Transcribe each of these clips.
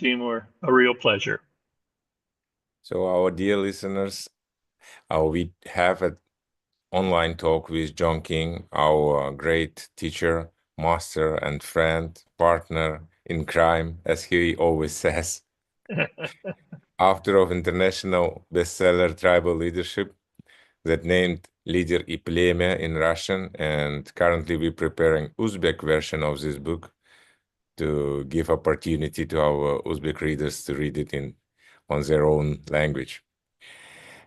Timur. A real pleasure. So our dear listeners, we have an online talk with John King, our great teacher, master, and friend, partner in crime, as he always says. Author of international bestseller Tribal Leadership that named Лидер и племя in Russian, and currently we're preparing Uzbek version of this book to give opportunity to our Uzbek readers to read it on their own language.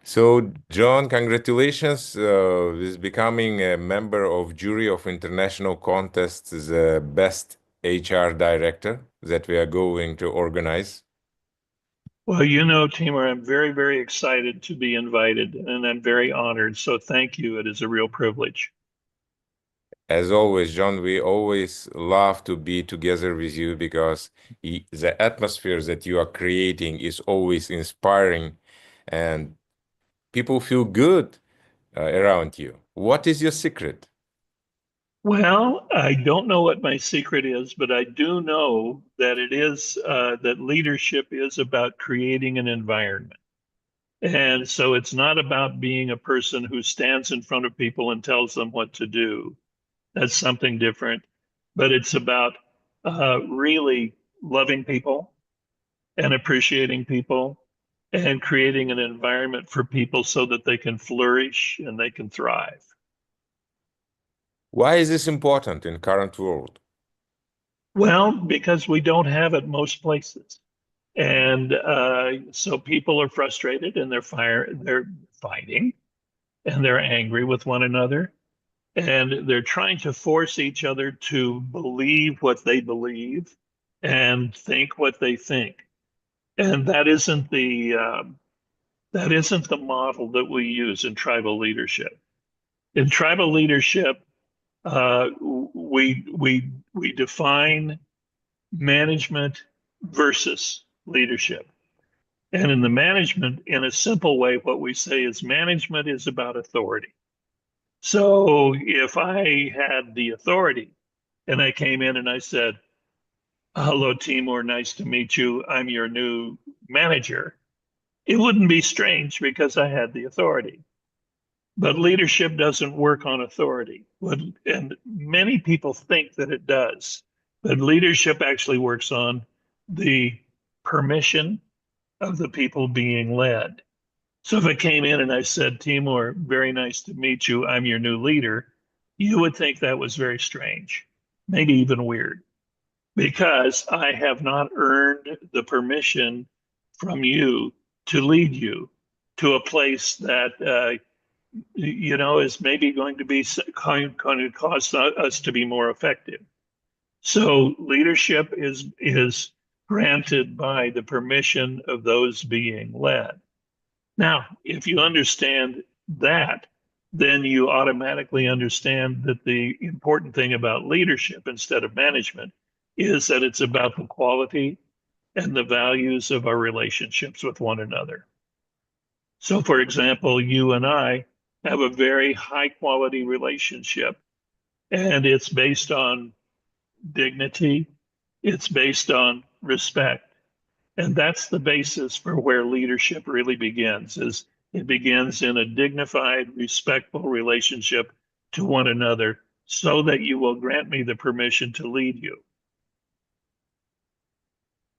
So, John, congratulations with becoming a member of jury of international contest, the best HR director that we are going to organize. Well, Timur, I'm very, very excited to be invited, and I'm very honored. So thank you. It is a real privilege. As always, John, we always love to be together with you because the atmosphere that you are creating is always inspiring and people feel good around you. What is your secret? Well, I don't know what my secret is, but I do know that it is that leadership is about creating an environment. And so it's not about being a person who stands in front of people and tells them what to do. That's something different. But it's about really loving people and appreciating people and creating an environment for people so that they can flourish and they can thrive. Why is this important in current world? Well, because we don't have it most places. And so people are frustrated and they're fighting and they're angry with one another. And they're trying to force each other to believe what they believe and think what they think. And that isn't the model that we use in tribal leadership. In tribal leadership, we define management versus leadership. And in the management, in a simple way, what we say is management is about authority. So if I had the authority and I came in and I said, "Hello, Timur, nice to meet you. I'm your new manager," it wouldn't be strange because I had the authority. But leadership doesn't work on authority. And many people think that it does. But leadership actually works on the permission of the people being led. So if I came in and I said, "Timur, very nice to meet you. I'm your new leader," you would think that was very strange, maybe even weird, because I have not earned the permission from you to lead you to a place that is maybe going to cause us to be more effective. So leadership is granted by the permission of those being led. Now, if you understand that, then you automatically understand that the important thing about leadership instead of management is that it's about the quality and the values of our relationships with one another. So, for example, you and I have a very high quality relationship, and it's based on dignity, it's based on respect. And that's the basis for where leadership really begins, is it begins in a dignified, respectful relationship to one another so that you will grant me the permission to lead you.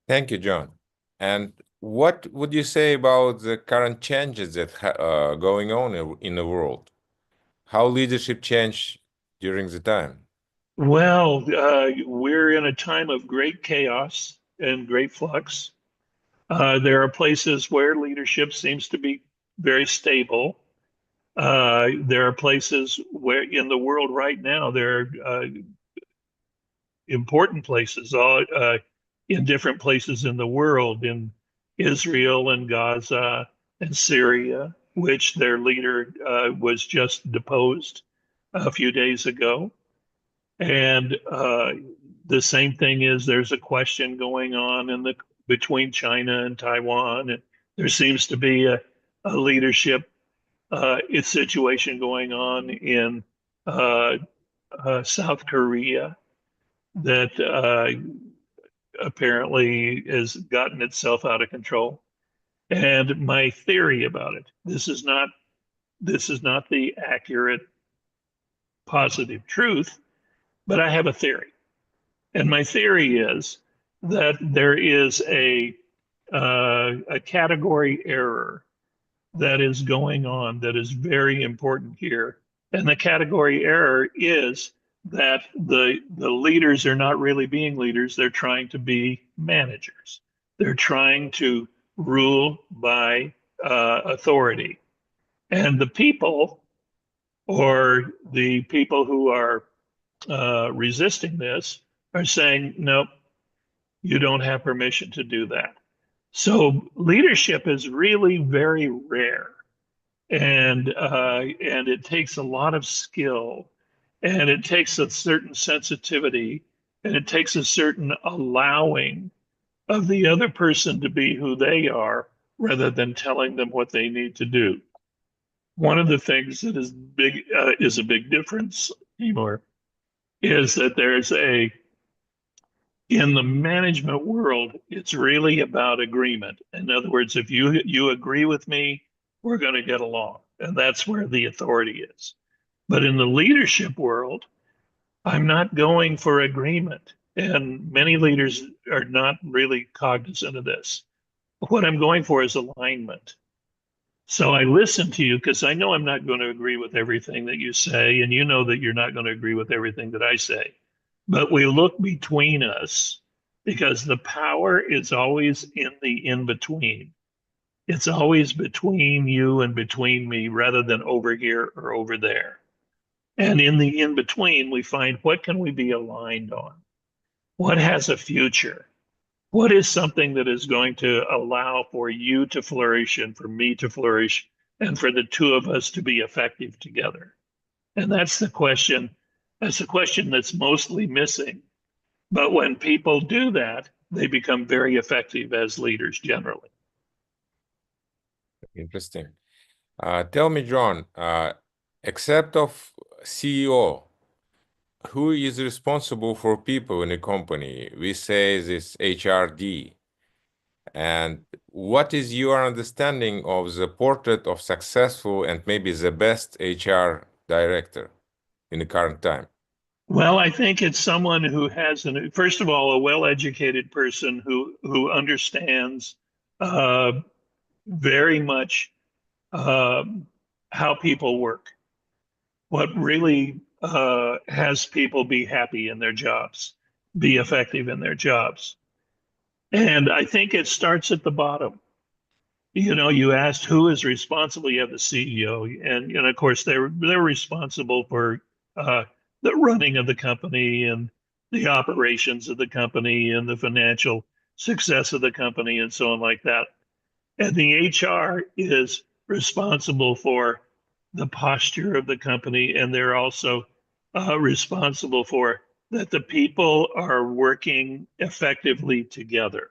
Thank you, John. And what would you say about the current changes that are going on in the world? How leadership changed during the time? Well, we're in a time of great chaos and great flux. There are places where leadership seems to be very stable. There are places where in the world right now, there are important places in different places in the world, in Israel and Gaza and Syria, which their leader was just deposed a few days ago. And the same thing is there's a question going on between China and Taiwan, and there seems to be a leadership situation going on in South Korea that apparently has gotten itself out of control. And my theory about it, this is not the accurate, positive truth, but I have a theory. And my theory is that there is a category error that is going on that is very important here. And the category error is that the leaders are not really being leaders. They're trying to be managers. They're trying to rule by authority. And the people, or the people who are resisting this, are saying, nope, you don't have permission to do that. So leadership is really very rare, and it takes a lot of skill, and it takes a certain sensitivity, and it takes a certain allowing of the other person to be who they are, rather than telling them what they need to do. One of the things that is a big difference, Timur, is that in the management world, it's really about agreement. In other words, if you agree with me, we're going to get along. And that's where the authority is. But in the leadership world, I'm not going for agreement. And many leaders are not really cognizant of this. What I'm going for is alignment. So I listen to you because I know I'm not going to agree with everything that you say, and you know that you're not going to agree with everything that I say. But we look between us, because the power is always in the in-between. It's always between you and between me, rather than over here or over there. And in the in-between, we find, what can we be aligned on? What has a future? What is something that is going to allow for you to flourish and for me to flourish, and for the two of us to be effective together? And that's the question. That's the question that's mostly missing. But when people do that, they become very effective as leaders generally. Interesting. Tell me, John, except of CEO, who is responsible for people in a company? We say this HRD. And what is your understanding of the portrait of successful and maybe the best HR director in the current time? Well, I think it's someone who has, first of all, a well-educated person who understands very much how people work, what really has people be happy in their jobs, be effective in their jobs. And I think it starts at the bottom. You know, you asked who is responsible. You have the CEO, and of course they're responsible for the running of the company and the operations of the company and the financial success of the company and so on like that. And the HR is responsible for the posture of the company, and they're also responsible for that the people are working effectively together.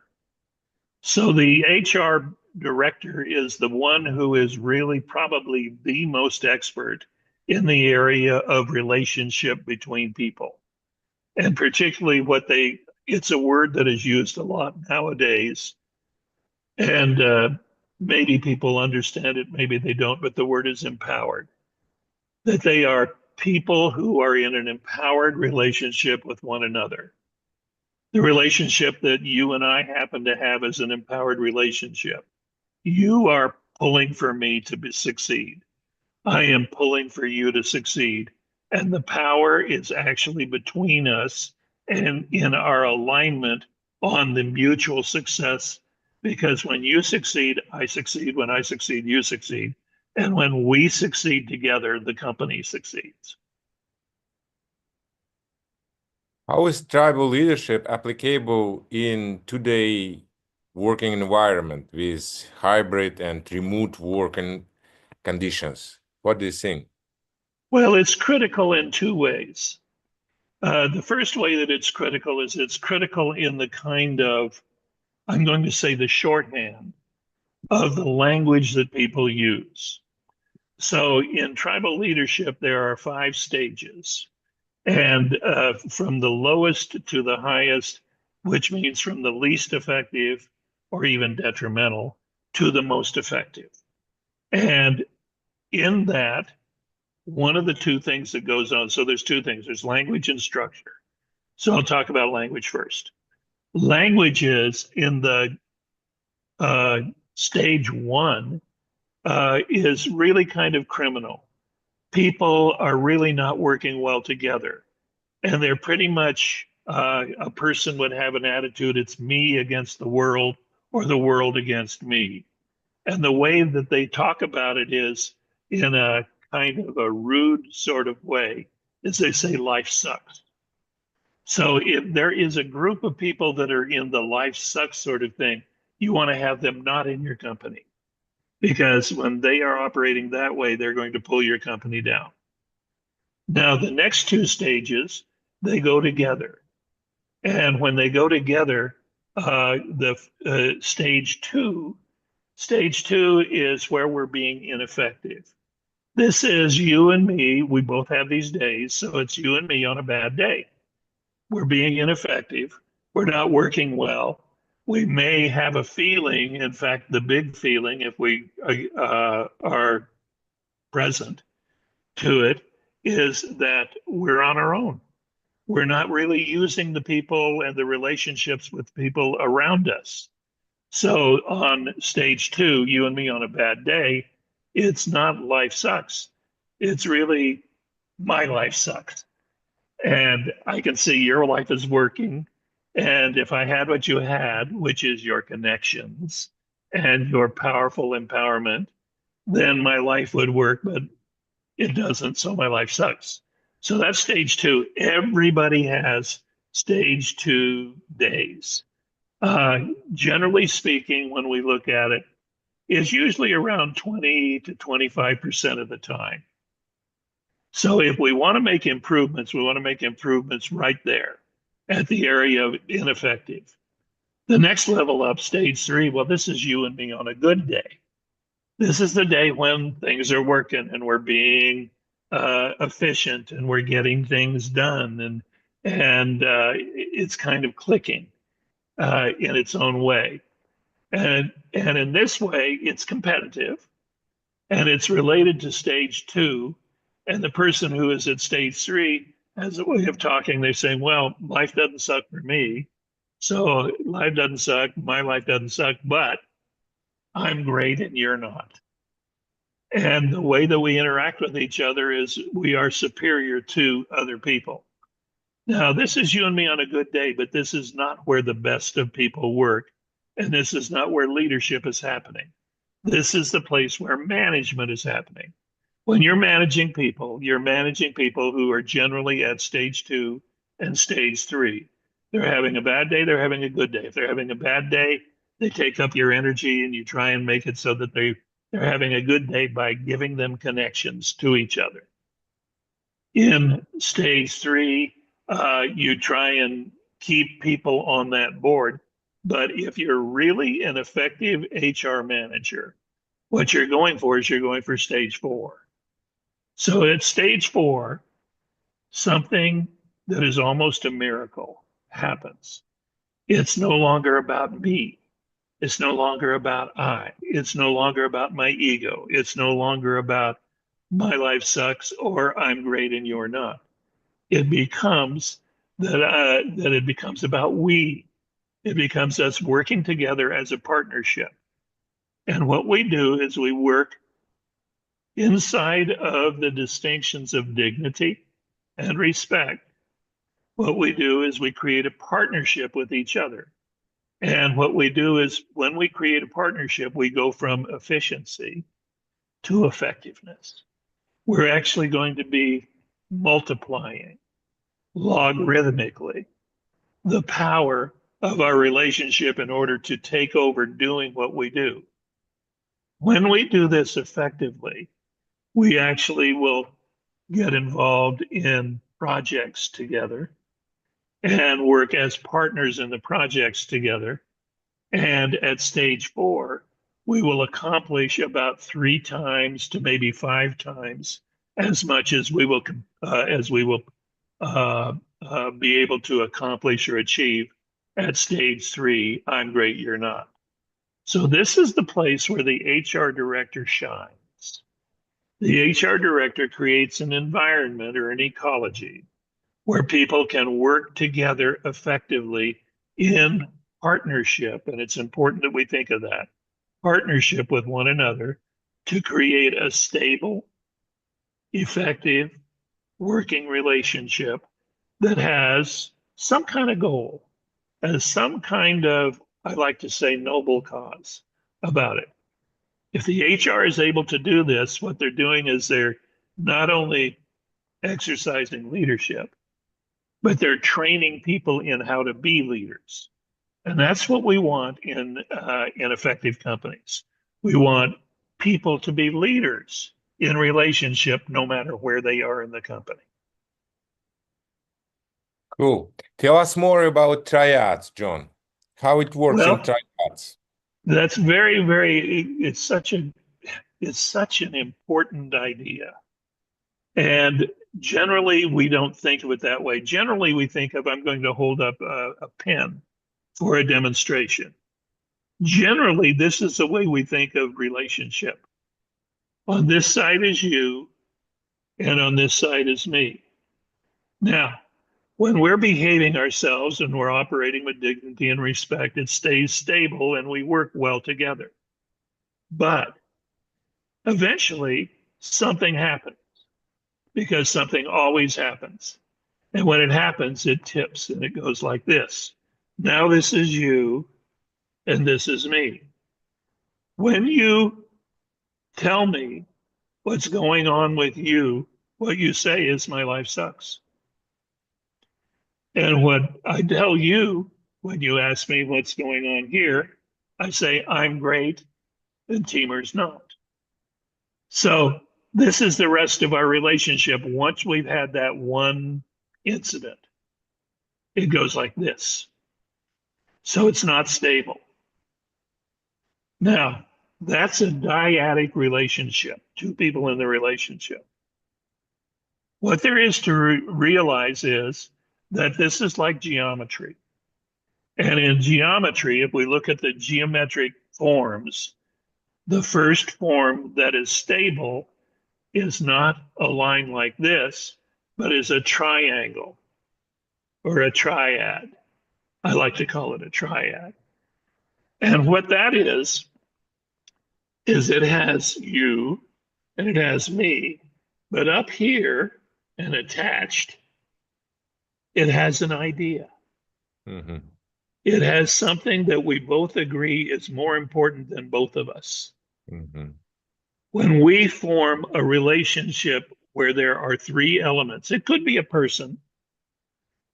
So the HR director is the one who is really probably the most expert in the area of relationship between people. And particularly it's a word that is used a lot nowadays. And maybe people understand it, maybe they don't, but the word is empowered. That they are people who are in an empowered relationship with one another. The relationship that you and I happen to have is an empowered relationship. You are pulling for me to succeed. I am pulling for you to succeed. And the power is actually between us and in our alignment on the mutual success. Because when you succeed, I succeed. When I succeed, you succeed. And when we succeed together, the company succeeds. How is tribal leadership applicable in today's working environment with hybrid and remote working conditions? What do you think? Well, it's critical in two ways. The first way that it's critical is it's critical in the kind of, I'm going to say, the shorthand of the language that people use. So in tribal leadership, there are 5 stages. And from the lowest to the highest, which means from the least effective or even detrimental to the most effective. And in that, one of the two things that goes on, so there's two things, there's language and structure. So I'll talk about language first. Language is in the stage one is really kind of criminal. People are really not working well together. And they're pretty much, a person would have an attitude, it's me against the world or the world against me. And the way that they talk about it is in a kind of a rude sort of way, is they say life sucks. So if there is a group of people that are in the life sucks sort of thing, you want to have them not in your company. Because when they are operating that way, they're going to pull your company down. Now, the next two stages, they go together. And when they go together, stage two is where we're being ineffective. This is you and me. We both have these days. So it's you and me on a bad day. We're being ineffective. We're not working well. We may have a feeling, in fact, the big feeling, if we are present to it, is that we're on our own. We're not really using the people and the relationships with people around us. So on stage two, you and me on a bad day, it's not life sucks. It's really my life sucks. And I can see your life is working. And if I had what you had, which is your connections and your powerful empowerment, then my life would work, but it doesn't. So my life sucks. So that's stage two. Everybody has stage 2 days. Generally speaking, when we look at it, it's usually around 20 to 25% of the time. So if we want to make improvements, we want to make improvements right there at the area of ineffective. The next level up, stage 3, well, this is you and me on a good day. This is the day when things are working and we're being efficient and we're getting things done, and it's kind of clicking in its own way. And in this way, it's competitive and it's related to stage 2. And the person who is at stage 3 has a way of talking. They're saying, well, life doesn't suck for me. So life doesn't suck. My life doesn't suck, but I'm great and you're not. And the way that we interact with each other is we are superior to other people. Now, this is you and me on a good day, but this is not where the best of people work. And this is not where leadership is happening. This is the place where management is happening. When you're managing people who are generally at stage 2 and stage 3. They're having a bad day, they're having a good day. If they're having a bad day, they take up your energy and you try and make it so that they're having a good day by giving them connections to each other. In stage 3, you try and keep people on that board. But if you're really an effective HR manager, what you're going for is you're going for stage 4. So at stage 4, something that is almost a miracle happens. It's no longer about me. It's no longer about I. It's no longer about my ego. It's no longer about my life sucks or I'm great and you're not. It becomes that it becomes about we. It becomes us working together as a partnership. And what we do is we work inside of the distinctions of dignity and respect. What we do is we create a partnership with each other. And what we do is when we create a partnership, we go from efficiency to effectiveness. We're actually going to be multiplying logarithmically the power of our relationship in order to take over doing what we do. When we do this effectively, we actually will get involved in projects together and work as partners in the projects together. And at stage 4, we will accomplish about 3 times to maybe 5 times as much as we will be able to accomplish or achieve At stage 3, I'm great, you're not. So this is the place where the HR director shines. The HR director creates an environment or an ecology where people can work together effectively in partnership. And it's important that we think of that partnership with one another to create a stable, effective working relationship that has some kind of goal, has some kind of, I like to say, noble cause about it. If the HR is able to do this, what they're doing is they're not only exercising leadership, but they're training people in how to be leaders. And that's what we want in effective companies. We want people to be leaders in relationship, no matter where they are in the company. Cool. Tell us more about triads, John. How it works in Well, triads. that's very, very, it's such an important idea. And generally, we don't think of it that way. Generally, we think of, I'm going to hold up a pen for a demonstration. Generally, this is the way we think of relationship. On this side is you, and on this side is me. Now, when we're behaving ourselves and we're operating with dignity and respect, it stays stable and we work well together. But eventually, something happens, because something always happens. And when it happens, it tips and it goes like this. Now this is you and this is me. When you tell me what's going on with you, what you say is my life sucks. And what I tell you when you ask me what's going on here, I say I'm great and Timur's not. So this is the rest of our relationship. Once we've had that one incident, it goes like this. So it's not stable. Now, that's a dyadic relationship, two people in the relationship. What there is to realize is that this is like geometry. And in geometry, if we look at the geometric forms, the first form that is stable is not a line like this, but is a triangle or a triad. I like to call it a triad. And what that is it has you and it has me, but up here and attached, it has an idea. Mm-hmm. It has something that we both agree is more important than both of us. Mm-hmm. When we form a relationship where there are three elements, it could be a person,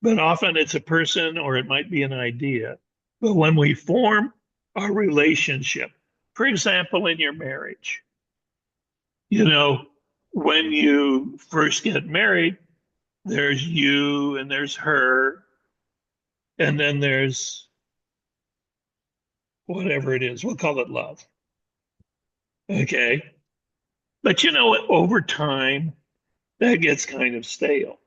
but often it's a person or it might be an idea. But when we form a relationship, for example, in your marriage, you know, when you first get married, there's you and there's her, and then there's whatever it is. We'll call it love. Okay. But you know, over time, that gets kind of stale.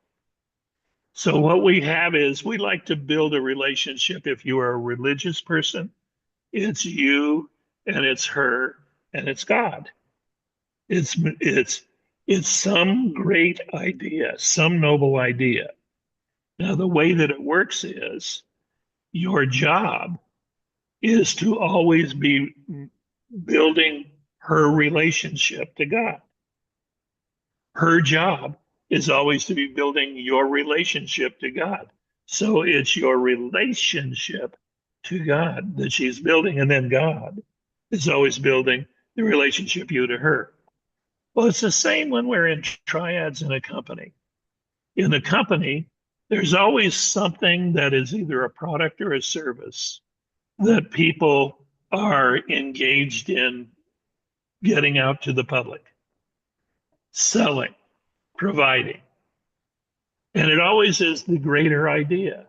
So what we have is we like to build a relationship. If you are a religious person, it's you and it's her and it's God. It's some great idea, some noble idea. Now, the way that it works is your job is to always be building her relationship to God. Her job is always to be building your relationship to God. So it's your relationship to God that she's building, and then God is always building the relationship you to her. Well, it's the same when we're in triads in a company. In a company, there's always something that is either a product or a service that people are engaged in getting out to the public, selling, providing. And it always is the greater idea.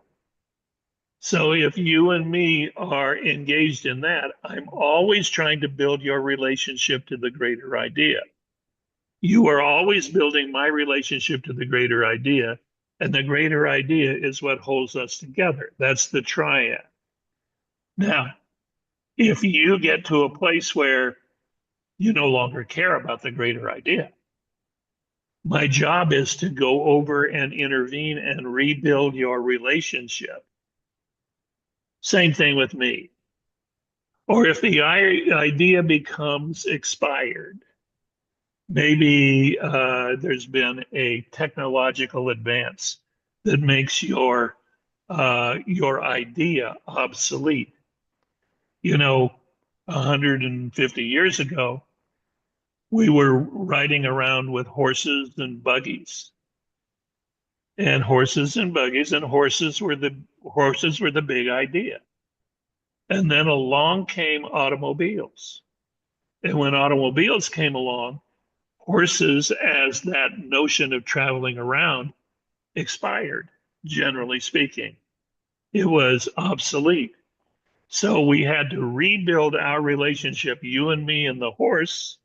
So if you and me are engaged in that, I'm always trying to build your relationship to the greater idea. You are always building my relationship to the greater idea, and the greater idea is what holds us together. That's the triad. Now, if you get to a place where you no longer care about the greater idea, my job is to go over and intervene and rebuild your relationship. Same thing with me. Or if the idea becomes expired, maybe there's been a technological advance that makes your idea obsolete. 150 years ago, we were riding around with horses and buggies. And horses and buggies, and horses were the big idea. And then along came automobiles. And when automobiles came along, horses, as that notion of traveling around, expired, generally speaking. It was obsolete. So we had to rebuild our relationship, you and me and the horse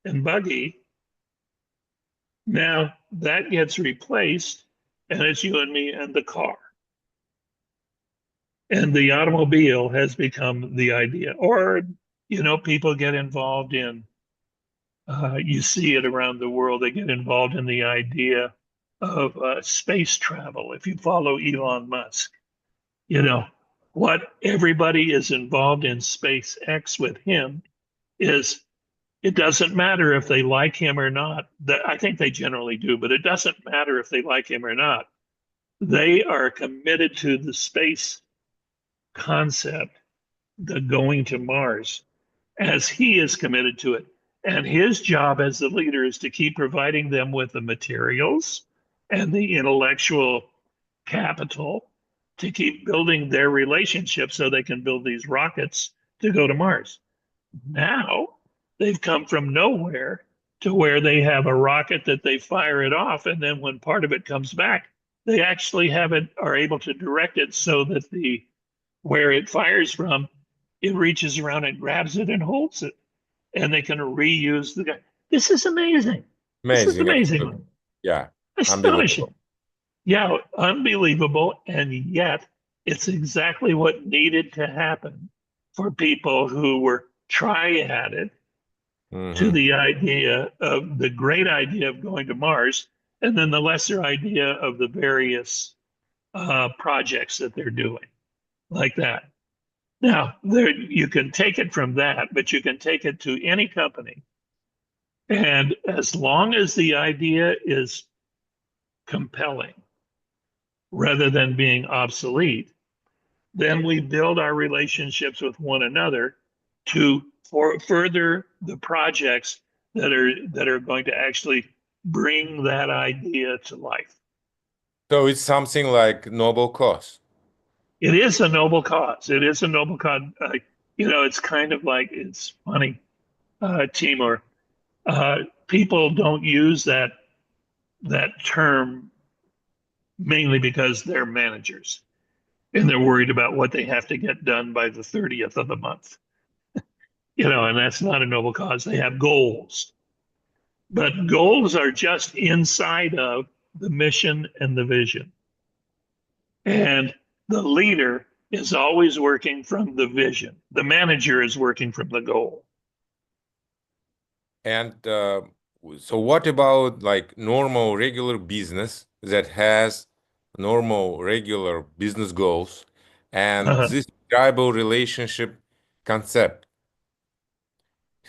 and buggy. Now that gets replaced, and it's you and me and the car. And the automobile has become the idea. Or, people get involved in, you see it around the world, they get involved in the idea of space travel. If you follow Elon Musk, what everybody is involved in SpaceX with him is, it doesn't matter if they like him or not. I think they generally do, but it doesn't matter if they like him or not. They are committed to the space concept, the going to Mars, as he is committed to it. And his job as the leader is to keep providing them with the materials and the intellectual capital to keep building their relationship so they can build these rockets to go to Mars. Now they've come from nowhere to where they have a rocket that they fire it off, and then when part of it comes back, they actually are able to direct it so that where it fires from, it reaches around and grabs it and holds it, and they can reuse the guy. This is amazing. This is amazing. Yeah, astonishing. Yeah, unbelievable, and yet it's exactly what needed to happen for people who were triaded to the idea of the great idea of going to Mars, and then the lesser idea of the various projects that they're doing, like that. Now, you can take it from that, but you can take it to any company. And as long as the idea is compelling rather than being obsolete, then we build our relationships with one another to further the projects that are going to actually bring that idea to life. So it's something like noble cause. It is a noble cause. It is a noble cause. It's kind of like, it's funny, Timur. People don't use that term mainly because they're managers and they're worried about what they have to get done by the 30th of the month. And that's not a noble cause. They have goals. But goals are just inside of the mission and the vision. And the leader is always working from the vision. The manager is working from the goal. And so what about like normal, regular business that has normal, regular business goals and this tribal relationship concept?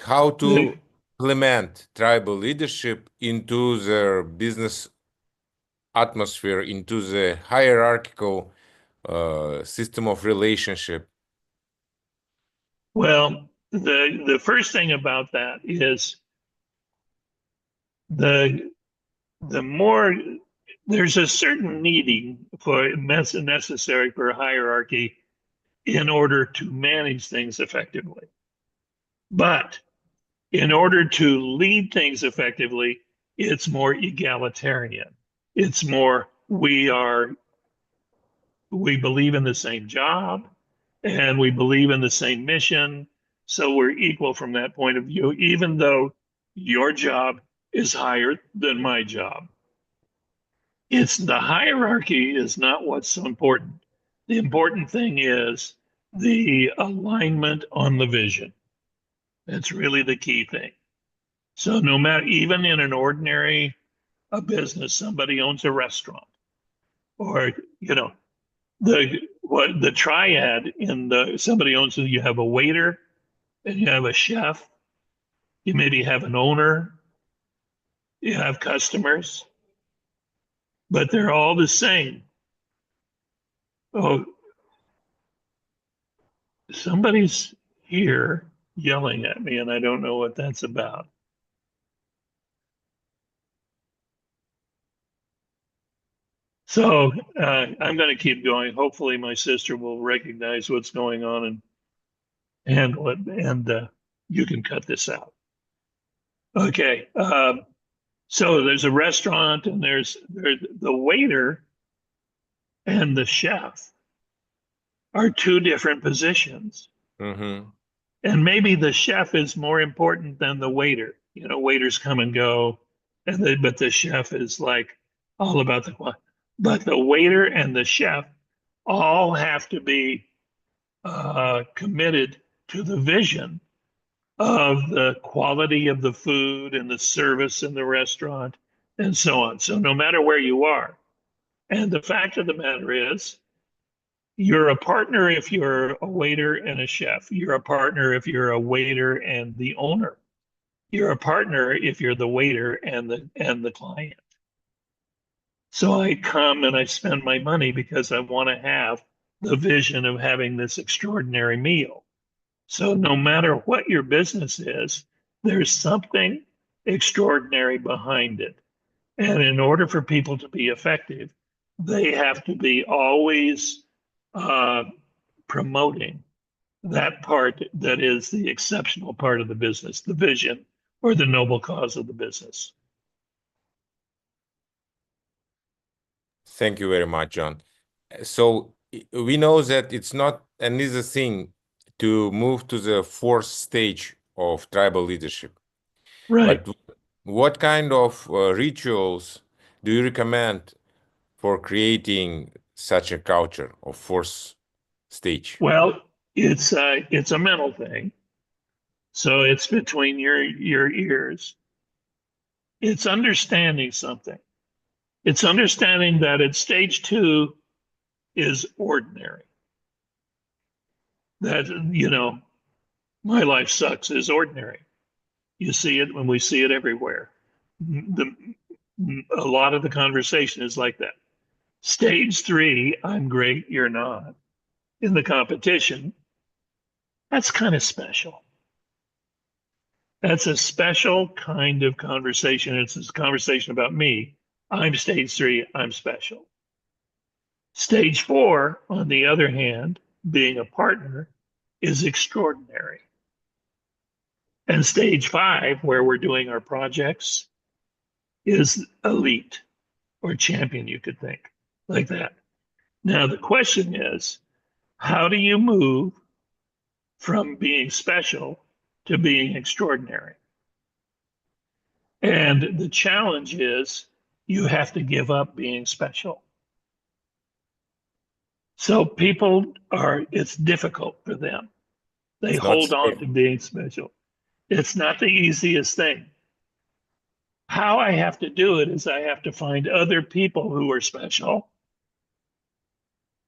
How to implement tribal leadership into their business atmosphere, into the hierarchical system of relationship? Well, the first thing about that is the more there's a certain needing for necessary for a hierarchy in order to manage things effectively. But in order to lead things effectively, it's more egalitarian. It's more, we believe in the same job and we believe in the same mission. So we're equal from that point of view, even though your job is higher than my job. It's the hierarchy is not what's so important. The important thing is the alignment on the vision. That's really the key thing. So no matter, even in an ordinary business, somebody owns a restaurant, or the triad in somebody owns it. You have a waiter, and you have a chef. You maybe have an owner. You have customers, but they're all the same. Oh, somebody's here yelling at me, and I don't know what that's about. So I'm going to keep going. Hopefully, my sister will recognize what's going on and handle it, and you can cut this out. Okay. So there's a restaurant, and there's the waiter and the chef are two different positions. Mm-hmm. And maybe the chef is more important than the waiter. Waiters come and go, but the chef is like all about the quality. But the waiter and the chef all have to be committed to the vision of the quality of the food and the service in the restaurant and so on. So no matter where you are, and the fact of the matter is, you're a partner if you're a waiter and a chef. You're a partner if you're a waiter and the owner. You're a partner if you're the waiter and the client. So I come and I spend my money because I want to have the vision of having this extraordinary meal. So no matter what your business is, there's something extraordinary behind it. And in order for people to be effective, they have to be always promoting that part that is the exceptional part of the business, the vision or the noble cause of the business. Thank you very much, John. So we know that it's not an easy thing to move to the fourth stage of tribal leadership. Right. But what kind of rituals do you recommend for creating such a culture of fourth stage? Well, it's a mental thing. So it's between your ears. It's understanding something. It's understanding that at stage 2 is ordinary. That, my life sucks is ordinary. You see it when we see it everywhere. A lot of the conversation is like that. Stage 3, I'm great, you're not. In the competition, that's kind of special. That's a special kind of conversation. It's a conversation about me. I'm stage 3, I'm special. Stage 4, on the other hand, being a partner, is extraordinary. And stage 5, where we're doing our projects, is elite or champion, you could think, like that. Now, the question is, how do you move from being special to being extraordinary? And the challenge is you have to give up being special. So it's difficult for them. They hold on to being special. It's not the easiest thing. How I have to do it is I have to find other people who are special.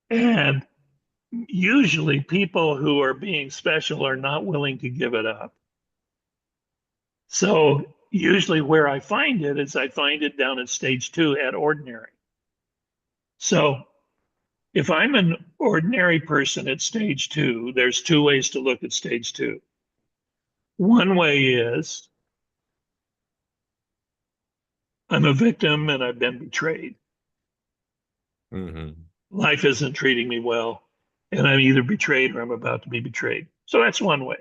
And usually people who are being special are not willing to give it up. So usually where I find it is I find it down at stage 2 at ordinary. So if I'm an ordinary person at stage 2, there's 2 ways to look at stage 2. One way is I'm a victim and I've been betrayed. Mm-hmm. Life isn't treating me well, and I'm either betrayed or I'm about to be betrayed. So that's one way.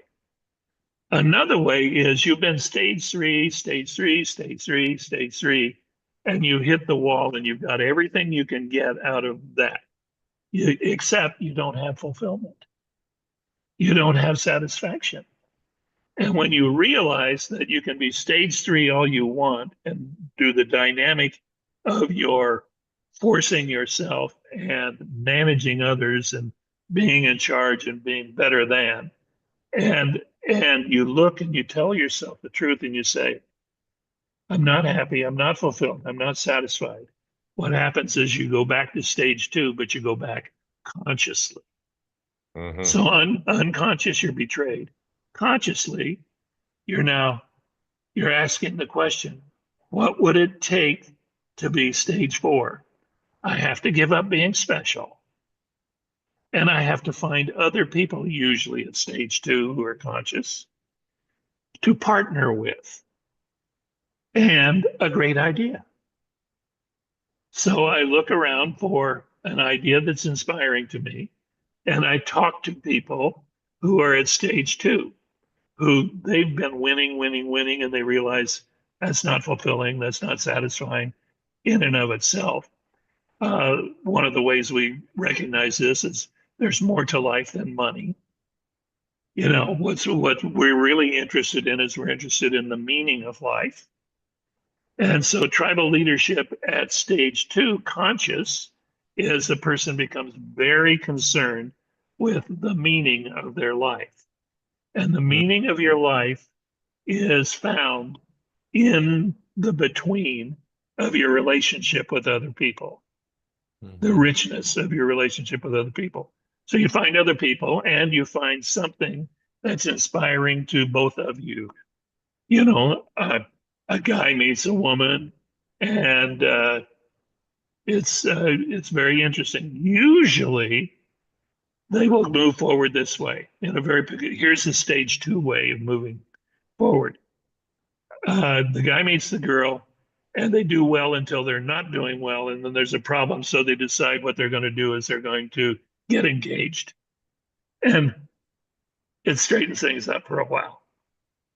Another way is you've been stage 3, stage 3, stage 3, stage 3, and you hit the wall and you've got everything you can get out of that, except you don't have fulfillment. You don't have satisfaction. And when you realize that you can be stage 3 all you want and do the dynamic of your forcing yourself and managing others and being in charge and being better than. And you look and you tell yourself the truth and you say, I'm not happy, I'm not fulfilled, I'm not satisfied. What happens is you go back to stage 2, but you go back consciously. Mm-hmm. So unconscious, you're betrayed. Consciously, you're asking the question, what would it take to be stage 4? I have to give up being special. And I have to find other people, usually at stage 2, who are conscious, to partner with. And a great idea. So I look around for an idea that's inspiring to me, and I talk to people who are at stage 2, who they've been winning, and they realize that's not fulfilling, that's not satisfying in and of itself. One of the ways we recognize this is there's more to life than money. You know, what we're really interested in is we're interested in the meaning of life. And so tribal leadership at stage 2, conscious, is the person becomes very concerned with the meaning of their life. And the meaning of your life is found in the between of your relationship with other people, the richness of your relationship with other people. So you find other people and you find something that's inspiring to both of you. You know, a guy meets a woman, and it's very interesting. Usually, they will move forward this way in a very. Here's the stage 2 way of moving forward. The guy meets the girl, and they do well until they're not doing well, and then there's a problem. So they decide what they're going to do is they're going to get engaged, and it straightens things up for a while.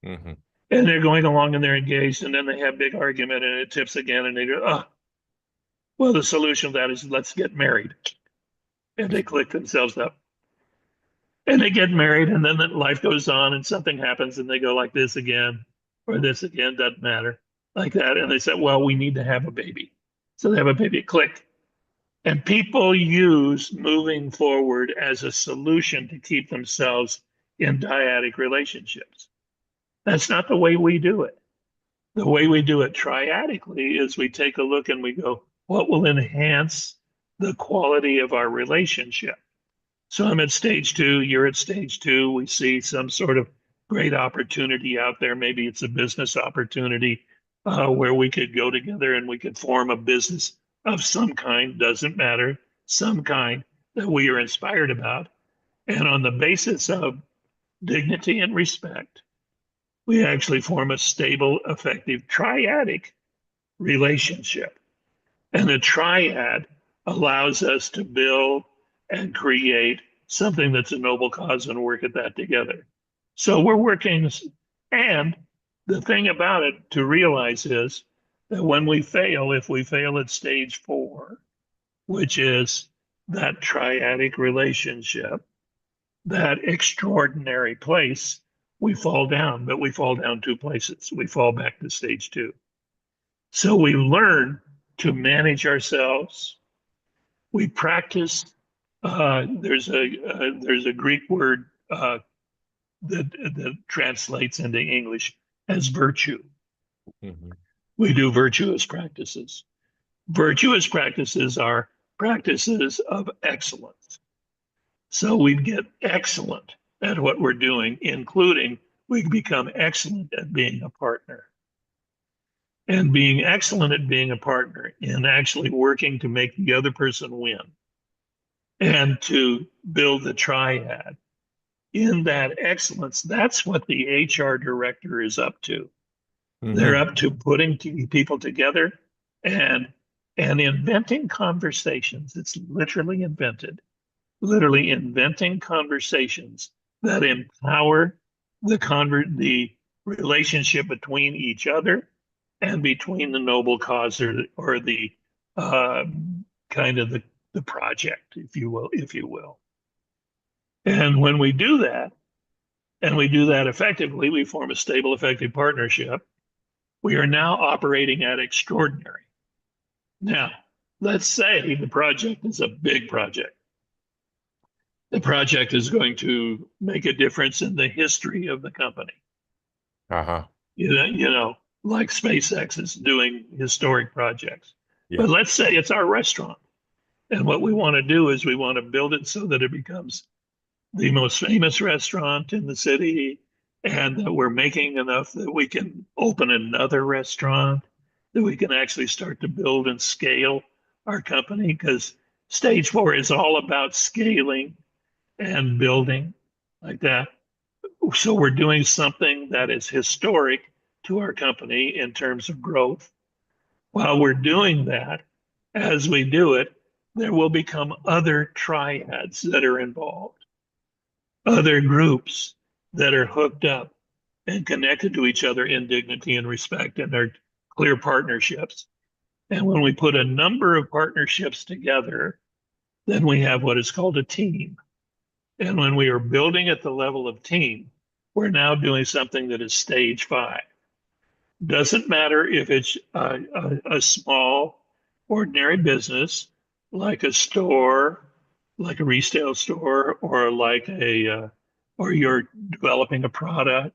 Mm-hmm. And they're going along and they're engaged, and then they have a big argument and it tips again, and they go, oh, well, the solution to that is let's get married. And they click themselves up. And they get married, and then life goes on, and something happens, and they go like this again, or this again, doesn't matter, like that. And they say, well, we need to have a baby. So they have a baby, click. And people use moving forward as a solution to keep themselves in dyadic relationships. That's not the way we do it. The way we do it triadically is we take a look and we go, what will enhance the quality of our relationship? So I'm at stage 2, you're at stage 2. We see some sort of great opportunity out there. Maybe it's a business opportunity where we could go together and we could form a business of some kind, doesn't matter, some kind that we are inspired about. And on the basis of dignity and respect, we actually form a stable, effective triadic relationship. And the triad allows us to build and create something that's a noble cause and work at that together. So we're working, and the thing about it to realize is that when we fail, if we fail at stage 4, which is that triadic relationship, that extraordinary place, we fall down, but we fall down 2 places. We fall back to stage 2. So we learn to manage ourselves. We practice. There's a Greek word that translates into English as virtue. Mm-hmm. We do virtuous practices. Virtuous practices are practices of excellence. So we get excellent at what we're doing, including we become excellent at being a partner. And being excellent at being a partner and actually working to make the other person win and to build the triad. In that excellence, that's what the HR director is up to. Mm-hmm. They're up to putting people together and inventing conversations. It's literally invented. Literally inventing conversations that empower the relationship between each other and between the noble cause or the kind of the project, if you will. And when we do that, and we do that effectively, we form a stable, effective partnership. We are now operating at extraordinary. Now, let's say the project is a big project. The project is going to make a difference in the history of the company. Uh-huh. Like SpaceX is doing historic projects. Yeah. But let's say it's our restaurant. And what we want to do is we want to build it so that it becomes the most famous restaurant in the city, and that we're making enough that we can open another restaurant, that we can actually start to build and scale our company, because stage 4 is all about scaling and building like that. So we're doing something that is historic to our company in terms of growth. While we're doing that, as we do it, there will become other triads that are involved, other groups that are hooked up and connected to each other in dignity and respect, and they're clear partnerships. And when we put a number of partnerships together, then we have what is called a team. And when we are building at the level of team, we're now doing something that is stage 5. Doesn't matter if it's a small, ordinary business, like a store, like a resale store, or or you're developing a product,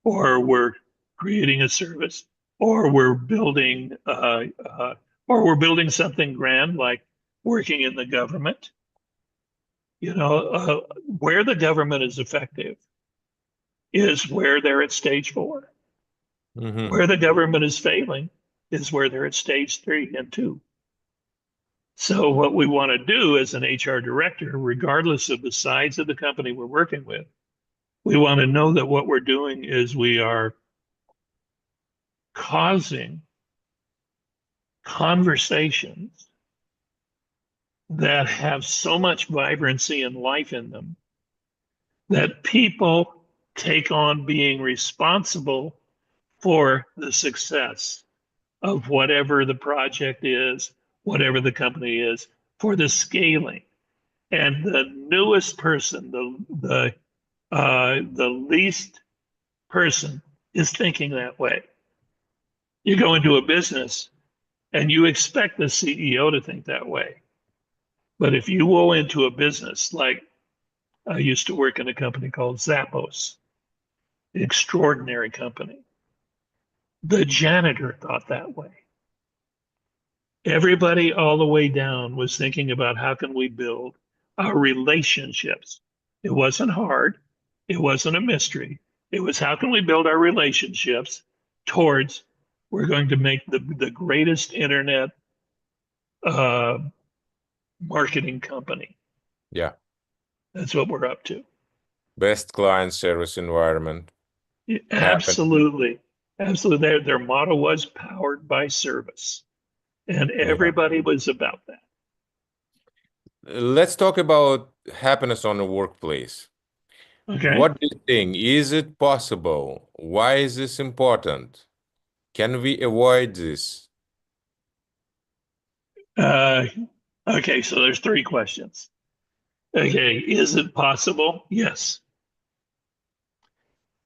or we're creating a service, or we're building something grand like working in the government. Where the government is effective is where they're at stage 4. Mm-hmm. Where the government is failing is where they're at stage 3 and 2. So what we want to do as an HR director, regardless of the size of the company we're working with, we want to know that what we're doing is we are causing conversations that have so much vibrancy and life in them that people take on being responsible for the success of whatever the project is, whatever the company is, for the scaling. And the newest person, the least person is thinking that way. You go into a business and you expect the CEO to think that way. But if you go into a business, like I used to work in a company called Zappos, extraordinary company. The janitor thought that way. Everybody all the way down was thinking about how can we build our relationships. It wasn't hard. It wasn't a mystery. It was how can we build our relationships towards we're going to make the greatest internet marketing company. Yeah. That's what we're up to. Best client service environment. Absolutely. Absolutely. Their motto was powered by service. And everybody was about that. Let's talk about happiness on the workplace. Okay. What do you think? Is it possible? Why is this important? Can we avoid this? Okay, so there's 3 questions. Okay, is it possible? Yes.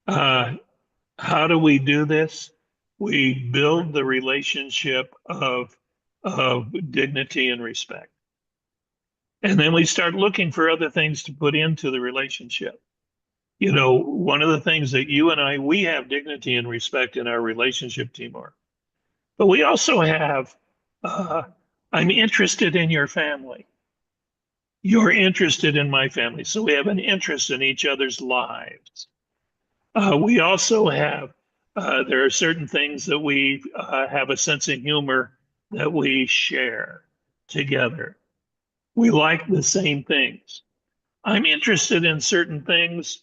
How do we do this? We build the relationship of dignity and respect. And then we start looking for other things to put into the relationship. One of the things that you and we have dignity and respect in our relationship, Timur. But we also have, I'm interested in your family. You're interested in my family. So we have an interest in each other's lives. We also have, there are certain things that we have a sense of humor that we share together. We like the same things. I'm interested in certain things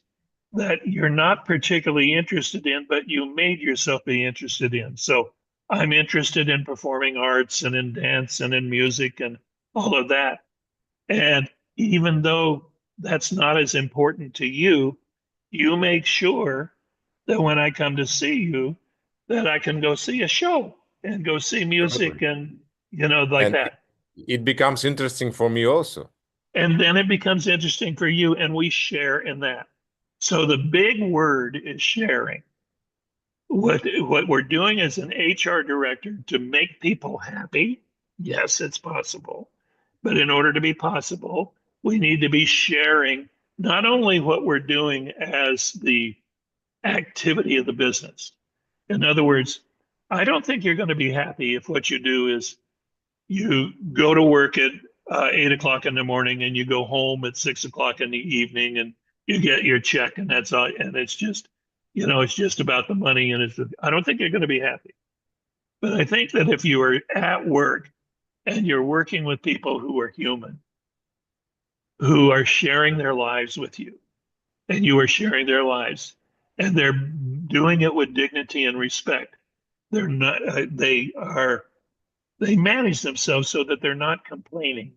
that you're not particularly interested in, but you made yourself be interested in. So I'm interested in performing arts and in dance and in music and all of that. And even though that's not as important to you, you make sure that when I come to see you, that I can go see a show and go see music and, like And that. it becomes interesting for me also. And then it becomes interesting for you, and we share in that. So the big word is sharing. What we're doing as an HR director to make people happy, yes, it's possible. But in order to be possible, we need to be sharing not only what we're doing as the activity of the business. In other words, I don't think you're going to be happy if what you do is you go to work at 8 o'clock in the morning and you go home at 6 o'clock in the evening and you get your check and that's all. And it's just, it's just about the money. And I don't think you're going to be happy. But I think that if you are at work and you're working with people who are human, who are sharing their lives with you, and you are sharing their lives, and they're doing it with dignity and respect. They're not. They manage themselves so that they're not complaining.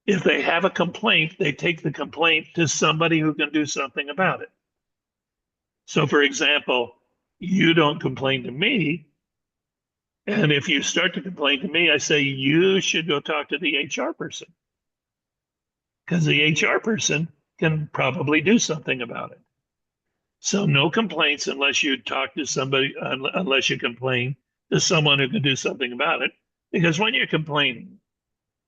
If they have a complaint, they take the complaint to somebody who can do something about it. So, for example, you don't complain to me. And if you start to complain to me, I say, you should go talk to the HR person. Because the HR person can probably do something about it. So no complaints unless you talk to somebody, unless you complain to someone who can do something about it. Because when you're complaining,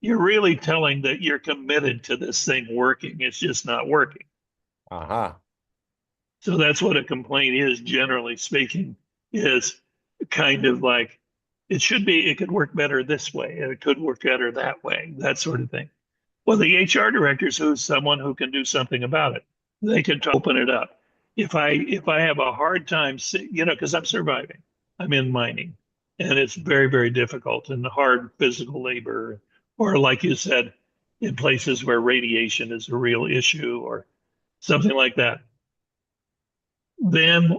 you're really telling that you're committed to this thing working. It's just not working. Uh-huh. So that's what a complaint is, generally speaking, is kind of like, it could work better this way, and it could work better that way, that sort of thing. Well, the HR director is someone who can do something about it. They can open it up. If I have a hard time, because I'm surviving, I'm in mining, and it's very, very difficult and hard physical labor, or like you said, in places where radiation is a real issue or something like that. Then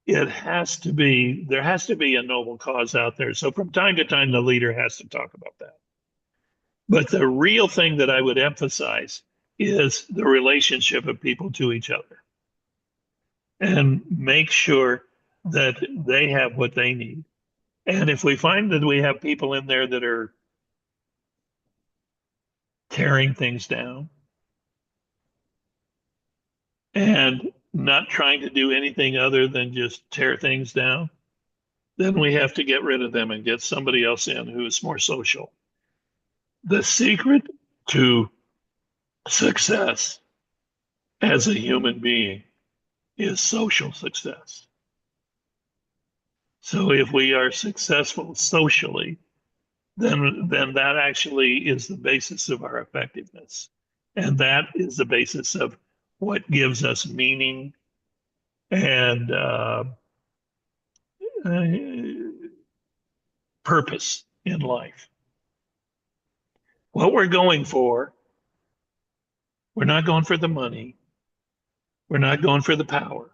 there has to be a noble cause out there. So from time to time, the leader has to talk about that. But the real thing that I would emphasize is the relationship of people to each other and make sure that they have what they need. And if we find that we have people in there that are tearing things down and not trying to do anything other than just tear things down, then we have to get rid of them and get somebody else in who is more social. The secret to success as a human being is social success. So if we are successful socially, then that actually is the basis of our effectiveness. And that is the basis of what gives us meaning and purpose in life. What we're going for, we're not going for the money. We're not going for the power,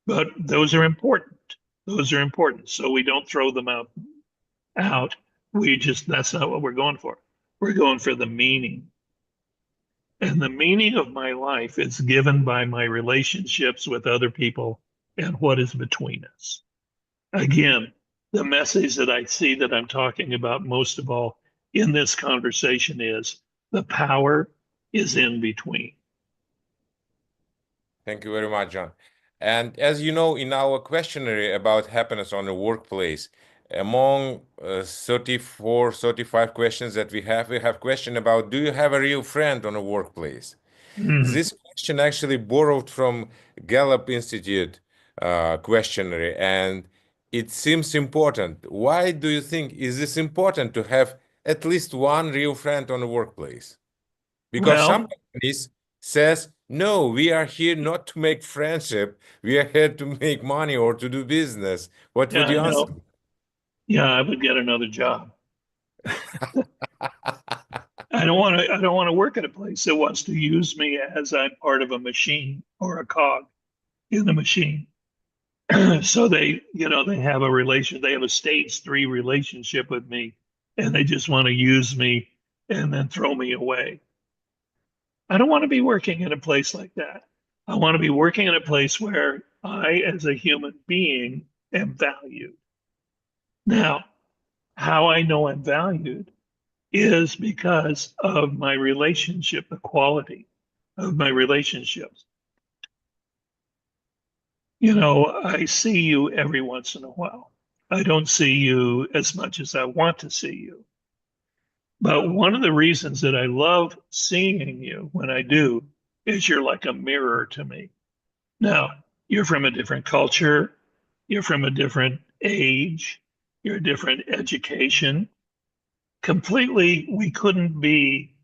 but those are important. Those are important. So we don't throw them out. That's not what we're going for. We're going for the meaning. And the meaning of my life is given by my relationships with other people and what is between us. Again, the message that I see that I'm talking about most of all in this conversation is the power is in between. Thank you very much, John. And as you know, in our questionnaire about happiness on the workplace, among 34, 35 questions that we have question about, do you have a real friend on a workplace? Mhm. This question actually borrowed from Gallup Institute questionnaire, and it seems important. Why do you think is this important to have at least one real friend on the workplace? Because some Well, companies says, no, we are here not to make friendship. We are here to make money or to do business. What would yeah, you answer? yeah, I would get another job. I don't want to work at a place that wants to use me as I'm part of a machine or a cog in the machine. So they have a stage 3 relationship with me, and they just want to use me and then throw me away. I don't want to be working in a place like that. I want to be working in a place where I, as a human being, am valued. Now, how I know I'm valued is because of my relationship, the quality of my relationships. I see you every once in a while. I don't see you as much as I want to see you. But one of the reasons that I love seeing you when I do is you're like a mirror to me. Now, you're from a different culture, you're from a different age, you're a different education. Completely, we couldn't be,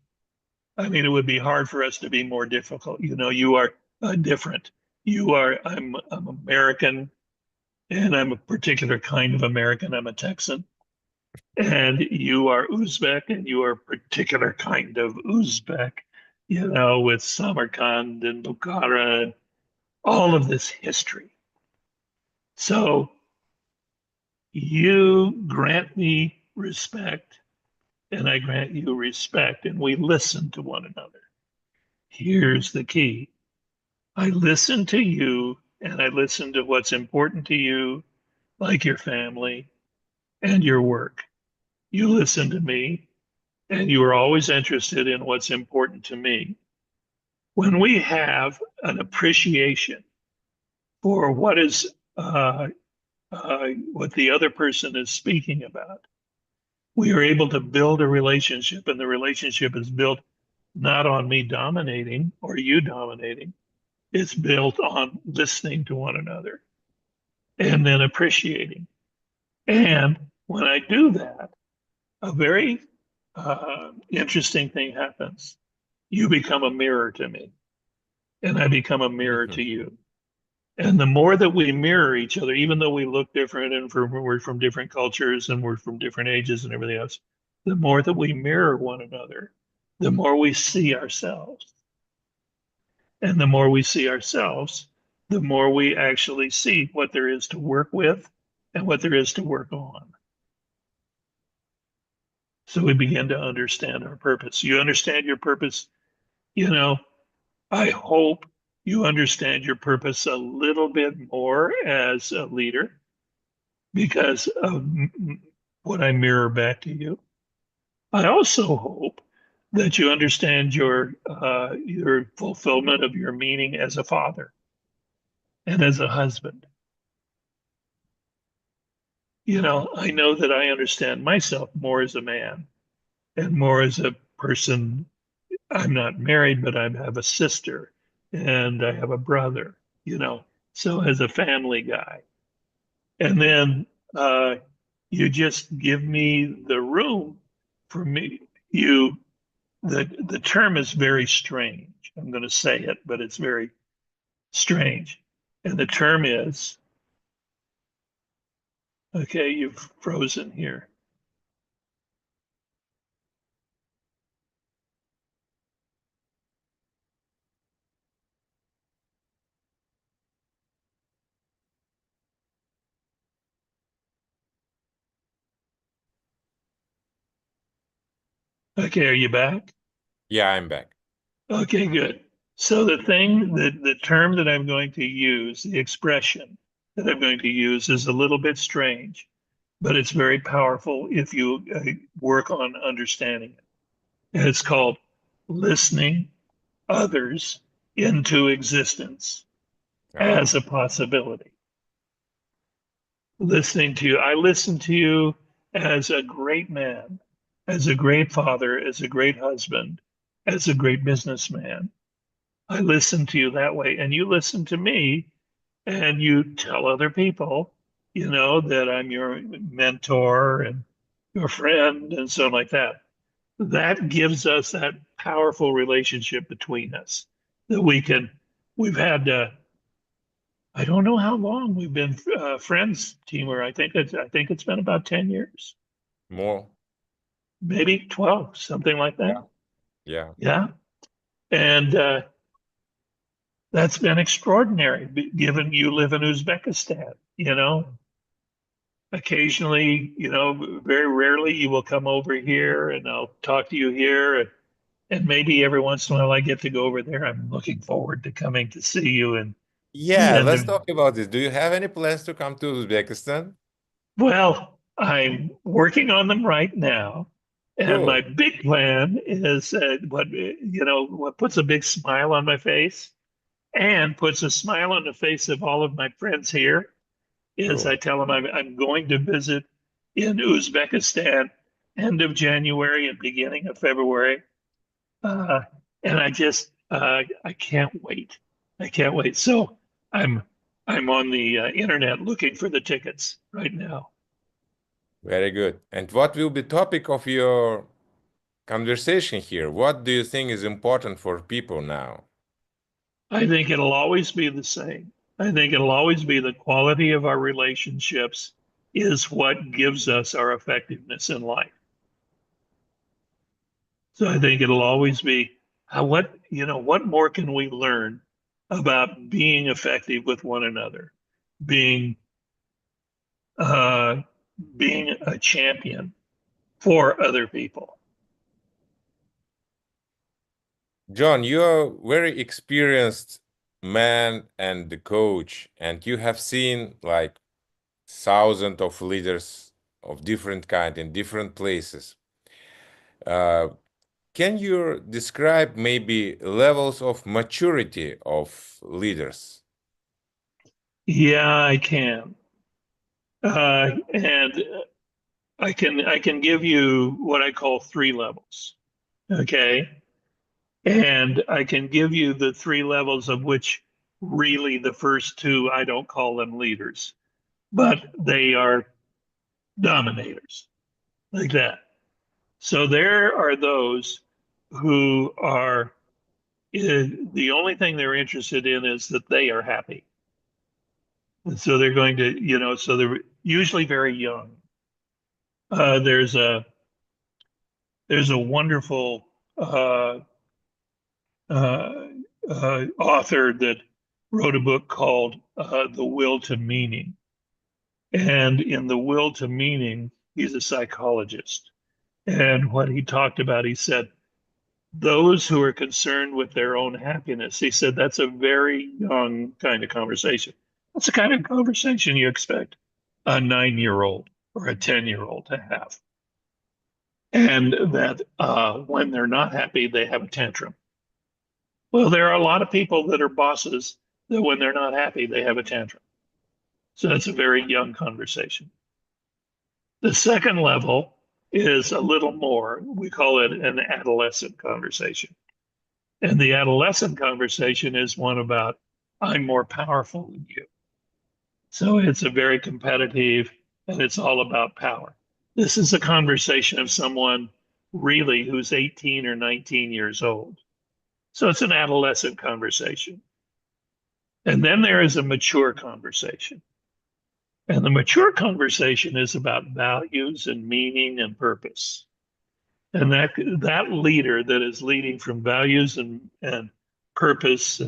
I mean, it would be hard for us to be more difficult. You know, you are different. I'm American, and I'm a particular kind of American. I'm a Texan. And you are Uzbek, and you are a particular kind of Uzbek, you know, with Samarkand and Bukhara and all of this history. So you grant me respect, and I grant you respect, and we listen to one another. Here's the key. I listen to you, and I listen to what's important to you, like your family and your work. You listen to me, and you are always interested in what's important to me. When we have an appreciation for what the other person is speaking about, we are able to build a relationship, and the relationship is built not on me dominating or you dominating. It's built on listening to one another and then appreciating. And when I do that, a very interesting thing happens. You become a mirror to me, and I become a mirror to you. And the more that we mirror each other, even though we look different and we're from different cultures and we're from different ages and everything else, the more that we mirror one another, the more we see ourselves. And the more we see ourselves, the more we actually see what there is to work with and what there is to work on. So we begin to understand our purpose. You understand your purpose, you know, I hope you understand your purpose a little bit more as a leader because of what I mirror back to you. I also hope that you understand your fulfillment of your meaning as a father and as a husband. You know, I know that I understand myself more as a man and more as a person. I'm not married, but I have a sister and I have a brother, you know, so as a family guy. And then you just give me the room for me. The term is very strange. I'm going to say it, but it's very strange. And the term is, okay, you've frozen here. Okay, are you back? Yeah, I'm back. Okay, good. So the term that I'm going to use, the expression that I'm going to use is a little bit strange, but it's very powerful if you work on understanding it. And it's called listening others into existence as Oh, a possibility. Listening to you. I listen to you as a great man, as a great father, as a great husband, as a great businessman. I listen to you that way, and you listen to me, and you tell other people, you know, that I'm your mentor and your friend and so on like that. That gives us that powerful relationship between us that we've had, I don't know how long we've been friends, Timur. I think it's been about 10 years, more. maybe 12, something like that. Yeah. Yeah. Yeah. And that's been extraordinary, given you live in Uzbekistan, you know. Occasionally, you know, very rarely you will come over here and I'll talk to you here. And maybe every once in a while I get to go over there. I'm looking forward to coming to see you. Yeah, let's talk about this. Do you have any plans to come to Uzbekistan? Well, I'm working on them right now. And my Cool. big plan is what puts a big smile on my face and puts a smile on the face of all of my friends here is I Cool. tell them I'm going to visit in Uzbekistan end of January and beginning of February. And I can't wait. I can't wait. So I'm on the internet looking for the tickets right now. Very good. And what will be topic of your conversation here? What do you think is important for people now? I think it'll always be the same. I think it'll always be the quality of our relationships is what gives us our effectiveness in life. So I think it'll always be what more can we learn about being effective with one another, being being a champion for other people. John, you're a very experienced man and the coach, and you have seen like thousands of leaders of different kind in different places. Can you describe maybe levels of maturity of leaders? Yeah, I can. And I can give you what I call 3 levels. Okay. And I can give you the 3 levels of which really the first 2, I don't call them leaders, but they are dominators like that. So there are those who are, the only thing they're interested in is that they are happy. And so they're going to, so they're usually very young. There's a wonderful author that wrote a book called The Will to Meaning. And in The Will to Meaning, he's a psychologist. And what he talked about, he said, those who are concerned with their own happiness, he said, that's a very young kind of conversation. That's the kind of conversation you expect a 9-year-old or a 10-year-old to have. And that when they're not happy, they have a tantrum. Well, there are a lot of people that are bosses that when they're not happy, they have a tantrum. So that's a very young conversation. The second level is a little more, we call it an adolescent conversation. And the adolescent conversation is one about, I'm more powerful than you. So it's a very competitive, and it's all about power. This is a conversation of someone really who's 18 or 19 years old. So it's an adolescent conversation. And then there is a mature conversation. And the mature conversation is about values and meaning and purpose. And that leader that is leading from values and purpose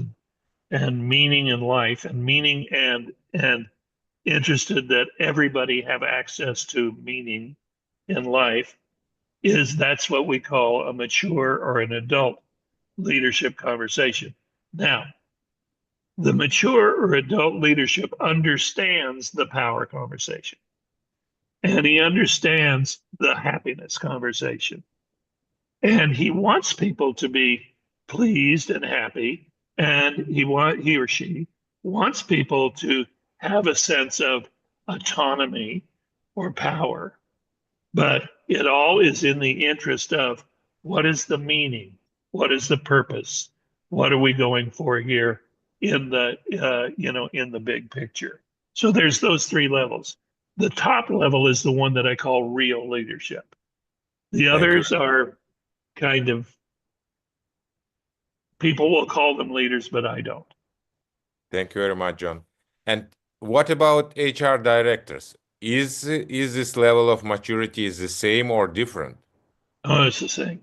and meaning in life and meaning and interested that everybody have access to meaning in life that's what we call a mature or an adult leadership conversation. Now, the mature or adult leadership understands the power conversation, and he understands the happiness conversation, and he wants people to be pleased and happy, and he or she wants people to have a sense of autonomy or power, but it all is in the interest of what is the meaning, what is the purpose, what are we going for here in the in the big picture. So there's those 3 levels. The top level is the one that I call real leadership. The others are kind of, people will call them leaders, but I don't. Thank you very much, John. And what about HR directors? Is this level of maturity is the same or different? Oh, it's the same.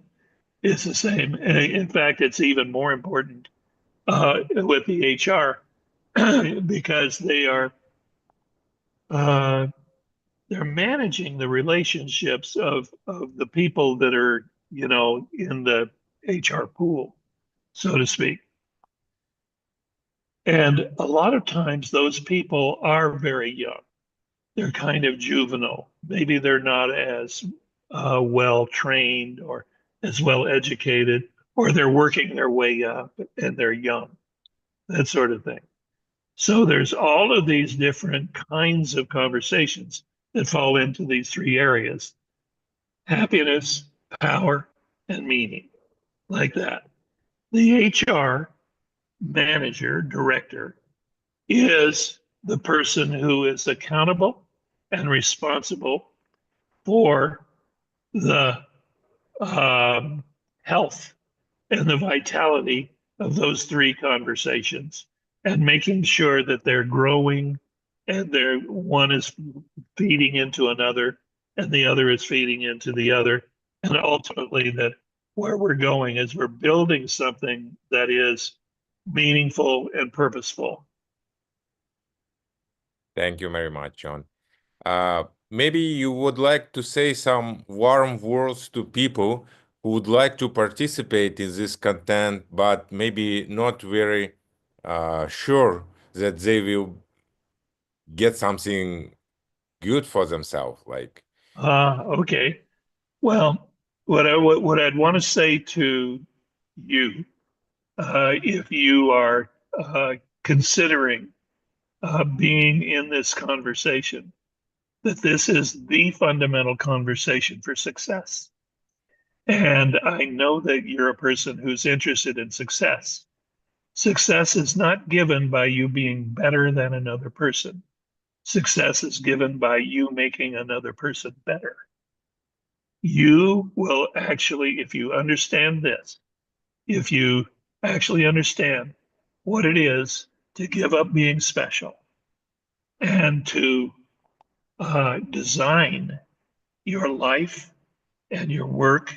It's the same. In fact, it's even more important with the HR because they're managing the relationships of the people that are, in the HR pool, so to speak. And a lot of times those people are very young. They're kind of juvenile. Maybe they're not as well trained or as well educated, or they're working their way up and they're young, that sort of thing. So there's all of these different kinds of conversations that fall into these 3 areas. happiness, power, and meaning, like that. The HR manager, director, is the person who is accountable and responsible for the health and the vitality of those three conversations and making sure that they're growing and they're one is feeding into another and the other is feeding into the other. And ultimately that where we're going is we're building something that is meaningful and purposeful. Thank you very much, John. Maybe you would like to say some warm words to people who would like to participate in this content, but maybe not very sure that they will get something good for themselves. Like, Okay. Well, what I'd want to say to you, if you are considering being in this conversation, that this is the fundamental conversation for success. And I know that you're a person who's interested in success. Success is not given by you being better than another person. Success is given by you making another person better. You will actually, if you understand this, if you actually understand what it is to give up being special and to design your life and your work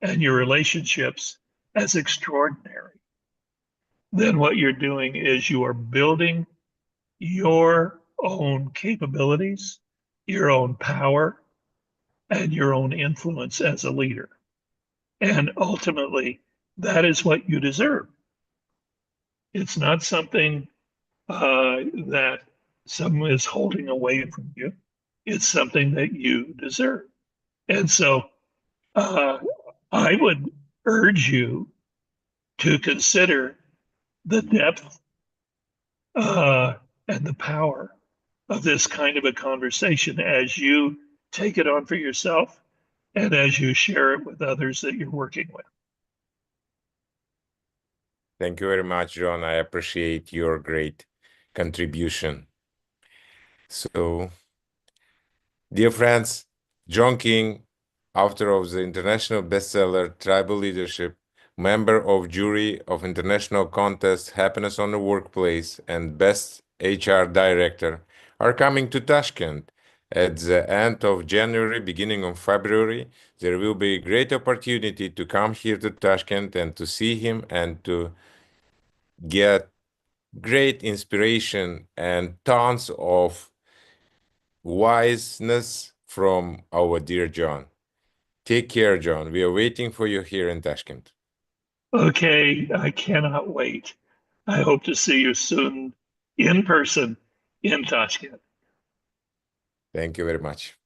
and your relationships as extraordinary, then what you're doing is you are building your own capabilities, your own power, and your own influence as a leader. And ultimately, that is what you deserve. It's not something that someone is holding away from you. It's something that you deserve. And so I would urge you to consider the depth and the power of this kind of a conversation as you take it on for yourself and as you share it with others that you're working with. thank you very much, John. I appreciate your great contribution. So, dear friends, John King, author of the international bestseller Tribal Leadership, member of jury of international contest Happiness on the Workplace, and best HR director, are coming to Tashkent at the end of January, beginning of February. There will be a great opportunity to come here to Tashkent and to see him and to get great inspiration and tons of wiseness from our dear John. Take care, John. We are waiting for you here in Tashkent. Okay, I cannot wait. I hope to see you soon in person in Tashkent. Thank you very much.